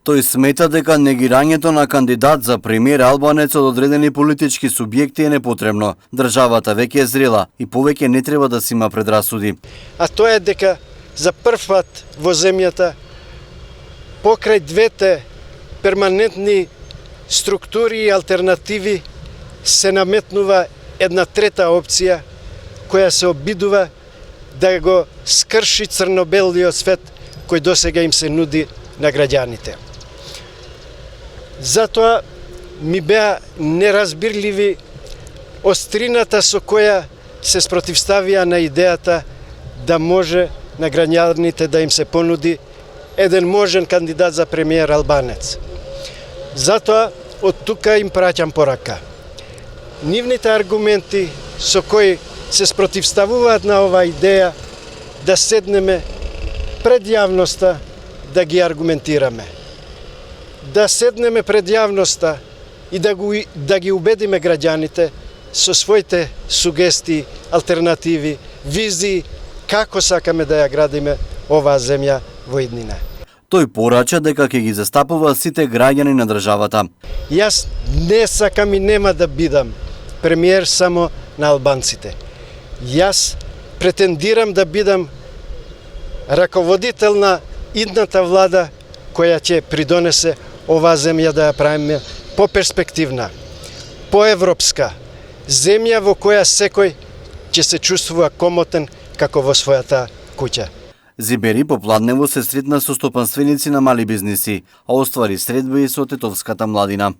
Тој смета дека негирањето на кандидат за премиер албанец од одредени политички субјекти е непотребно. Државата веќе е зрела и повеќе не треба да си има предрасуди. А тоа е дека за прв пат во земјата покрај двете перманентни структури и алтернативи се наметнува една трета опција која се обидува да го скрши црно-белиот свет кој досега им се нуди на граѓаните. Затоа ми беа неразбирливи острината со која се спротивставија на идејата да може на граѓаните да им се понуди еден можен кандидат за премиер албанец. Затоа од тука им праќам порака. Нивните аргументи со кои се спротивставуваат на оваа идеја да седнеме пред јавноста да ги аргументираме. Да седнеме пред јавноста и да ги убедиме граѓаните со своите сугестии, алтернативи, визии како сакаме да ја градиме оваа земја во иднина. Тој порача дека ќе ги застапува сите граѓани на државата. Јас не сакам и нема да бидам премиер само на албанците. Јас претендирам да бидам раководител на идната влада која ќе придонесе оваа земја да ја правиме поперспективна, поевропска, земја во која секој ќе се чувствува комотен како во својата куќа. Зибери попладнево се сретна со стопанственици на мали бизниси, а оствари средби со тетовската младина.